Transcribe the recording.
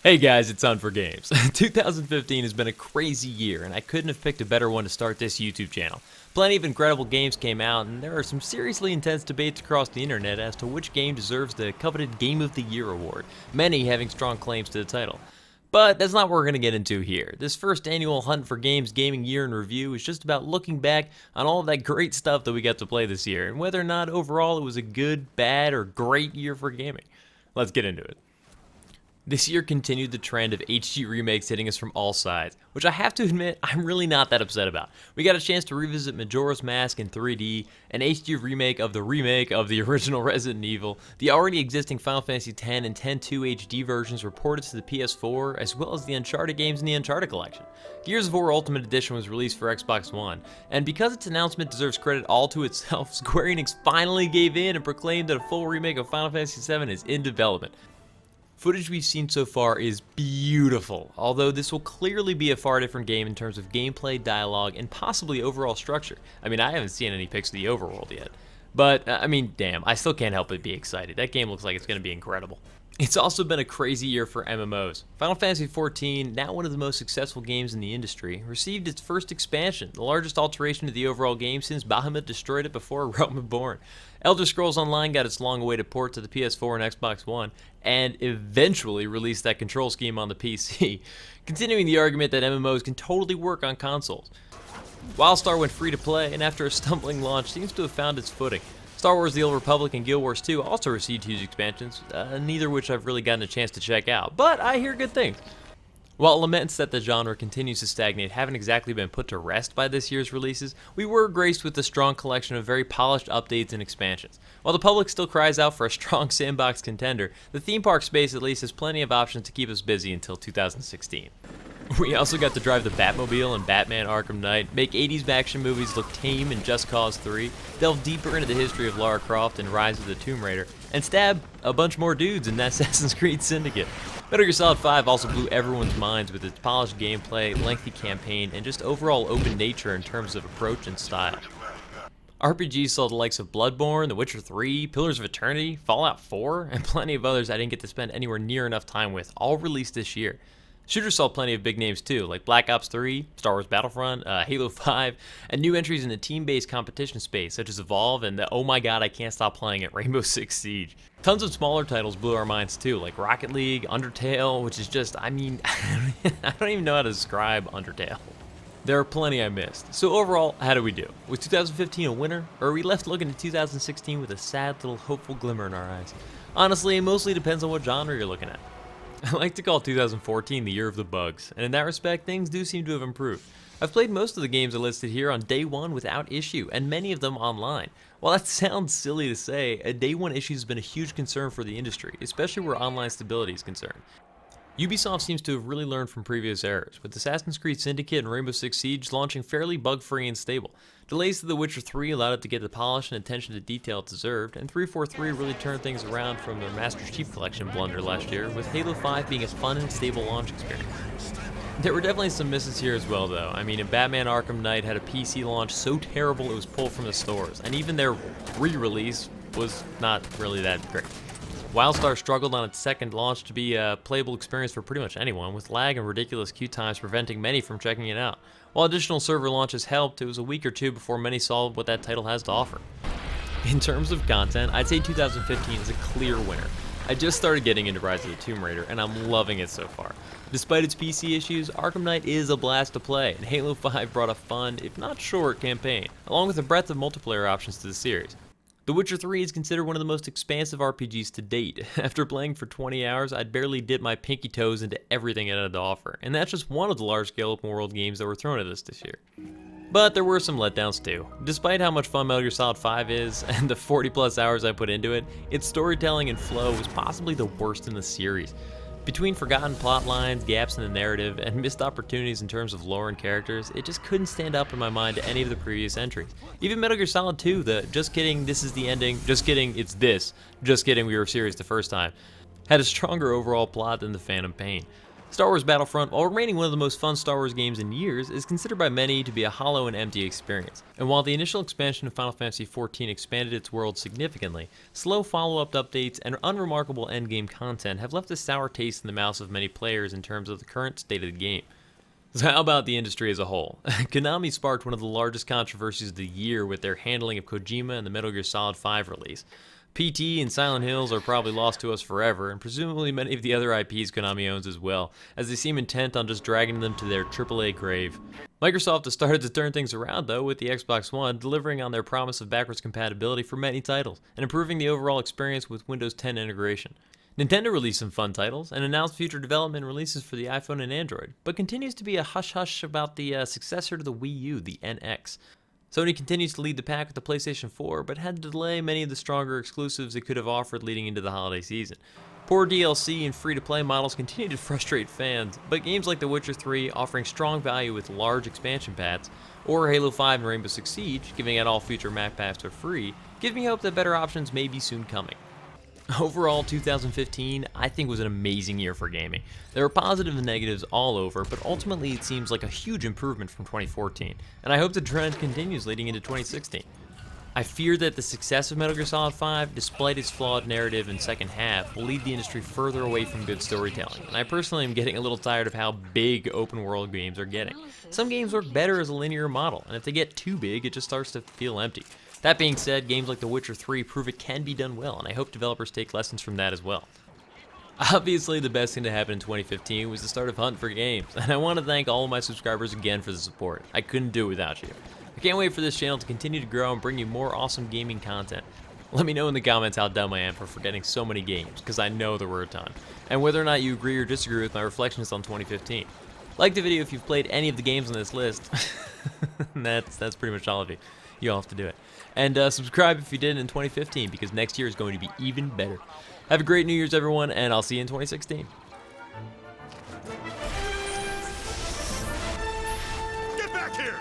Hey guys, it's Hunt for Games. 2015 has been a crazy year, and I couldn't have picked a better one to start this YouTube channel. Plenty of incredible games came out, and there are some seriously intense debates across the internet as to which game deserves the coveted Game of the Year award, many having strong claims to the title. But that's not what we're going to get into here. This first annual Hunt for Games Gaming Year in Review is just about looking back on all of that great stuff that we got to play this year, and whether or not overall it was a good, bad, or great year for gaming. Let's get into it. This year continued the trend of HD remakes hitting us from all sides, which I have to admit I'm really not that upset about. We got a chance to revisit Majora's Mask in 3D, an HD remake of the original Resident Evil, the already existing Final Fantasy X and X-2 HD versions reported to the PS4, as well as the Uncharted games in the Uncharted collection. Gears of War Ultimate Edition was released for Xbox One, and because its announcement deserves credit all to itself, Square Enix finally gave in and proclaimed that a full remake of Final Fantasy VII is in development. Footage we've seen so far is beautiful, although this will clearly be a far different game in terms of gameplay, dialogue, and possibly overall structure. I mean, I haven't seen any pics of the overworld yet. But, I mean, damn, I still can't help but be excited. That game looks like it's going to be incredible. It's also been a crazy year for MMOs. Final Fantasy XIV, now one of the most successful games in the industry, received its first expansion, the largest alteration to the overall game since Bahamut destroyed it before Realm Reborn. Elder Scrolls Online got its long-awaited port to the PS4 and Xbox One, and eventually released that control scheme on the PC, continuing the argument that MMOs can totally work on consoles. WildStar went free to play, and after a stumbling launch, seems to have found its footing. Star Wars The Old Republic and Guild Wars 2 also received huge expansions, neither of which I've really gotten a chance to check out, but I hear good things. While laments that the genre continues to stagnate haven't exactly been put to rest by this year's releases, we were graced with a strong collection of very polished updates and expansions. While the public still cries out for a strong sandbox contender, the theme park space at least has plenty of options to keep us busy until 2016. We also got to drive the Batmobile in Batman Arkham Knight, make 80s action movies look tame in Just Cause 3, delve deeper into the history of Lara Croft and Rise of the Tomb Raider, and stab a bunch more dudes in Assassin's Creed Syndicate. Metal Gear Solid 5 also blew everyone's minds with its polished gameplay, lengthy campaign, and just overall open nature in terms of approach and style. RPGs saw the likes of Bloodborne, The Witcher 3, Pillars of Eternity, Fallout 4, and plenty of others I didn't get to spend anywhere near enough time with, all released this year. Shooters saw plenty of big names too, like Black Ops 3, Star Wars Battlefront, Halo 5, and new entries in the team-based competition space such as Evolve and the oh my god I can't stop playing it Rainbow Six Siege. Tons of smaller titles blew our minds too, like Rocket League, Undertale, which is just, I mean, I don't even know how to describe Undertale. There are plenty I missed. So overall, how do we do? Was 2015 a winner, or are we left looking at 2016 with a sad little hopeful glimmer in our eyes? Honestly, it mostly depends on what genre you're looking at. I like to call 2014 the year of the bugs, and in that respect, things do seem to have improved. I've played most of the games I listed here on day one without issue, and many of them online. While that sounds silly to say, a day one issue has been a huge concern for the industry, especially where online stability is concerned. Ubisoft seems to have really learned from previous errors, with Assassin's Creed Syndicate and Rainbow Six Siege launching fairly bug-free and stable. Delays to The Witcher 3 allowed it to get the polish and attention to detail it deserved, and 343 really turned things around from their Master Chief Collection blunder last year, with Halo 5 being a fun and stable launch experience. There were definitely some misses here as well though. I mean, Batman Arkham Knight had a PC launch so terrible it was pulled from the stores, and even their re-release was not really that great. WildStar struggled on its second launch to be a playable experience for pretty much anyone, with lag and ridiculous queue times preventing many from checking it out. While additional server launches helped, it was a week or two before many saw what that title has to offer. In terms of content, I'd say 2015 is a clear winner. I just started getting into Rise of the Tomb Raider, and I'm loving it so far. Despite its PC issues, Arkham Knight is a blast to play, and Halo 5 brought a fun, if not short, campaign, along with a breadth of multiplayer options to the series. The Witcher 3 is considered one of the most expansive RPGs to date. After playing for 20 hours, I'd barely dipped my pinky toes into everything it had to offer, and that's just one of the large-scale open-world games that were thrown at us this year. But there were some letdowns too. Despite how much fun Metal Gear Solid 5 is, and the 40+ hours I put into it, its storytelling and flow was possibly the worst in the series. Between forgotten plot lines, gaps in the narrative, and missed opportunities in terms of lore and characters, it just couldn't stand up in my mind to any of the previous entries. Even Metal Gear Solid 2, the just kidding, this is the ending, just kidding, it's this, just kidding, we were serious the first time, had a stronger overall plot than the Phantom Pain. Star Wars Battlefront, while remaining one of the most fun Star Wars games in years, is considered by many to be a hollow and empty experience. And while the initial expansion of Final Fantasy XIV expanded its world significantly, slow follow-up updates and unremarkable endgame content have left a sour taste in the mouths of many players in terms of the current state of the game. So how about the industry as a whole? Konami sparked one of the largest controversies of the year with their handling of Kojima and the Metal Gear Solid 5 release. PT and Silent Hills are probably lost to us forever, and presumably many of the other IPs Konami owns as well, as they seem intent on just dragging them to their AAA grave. Microsoft has started to turn things around though, with the Xbox One delivering on their promise of backwards compatibility for many titles, and improving the overall experience with Windows 10 integration. Nintendo released some fun titles, and announced future development releases for the iPhone and Android, but continues to be a hush-hush about the successor to the Wii U, the NX. Sony continues to lead the pack with the PlayStation 4, but had to delay many of the stronger exclusives it could have offered leading into the holiday season. Poor DLC and free-to-play models continue to frustrate fans, but games like The Witcher 3 offering strong value with large expansion packs, or Halo 5 and Rainbow Six Siege giving out all future map packs for free, give me hope that better options may be soon coming. Overall, 2015, I think, was an amazing year for gaming. There were positives and negatives all over, but ultimately it seems like a huge improvement from 2014, and I hope the trend continues leading into 2016. I fear that the success of Metal Gear Solid 5, despite its flawed narrative and second half, will lead the industry further away from good storytelling, and I personally am getting a little tired of how big open-world games are getting. Some games work better as a linear model, and if they get too big, it just starts to feel empty. That being said, games like The Witcher 3 prove it can be done well, and I hope developers take lessons from that as well. Obviously, the best thing to happen in 2015 was the start of Hunt for Games, and I want to thank all of my subscribers again for the support. I couldn't do it without you. I can't wait for this channel to continue to grow and bring you more awesome gaming content. Let me know in the comments how dumb I am for forgetting so many games, because I know there were a ton, and whether or not you agree or disagree with my reflections on 2015. Like the video if you've played any of the games on this list. That's pretty much all of you. You all have to do it. And subscribe if you did in 2015, because next year is going to be even better. Have a great New Year's, everyone, and I'll see you in 2016. Get back here!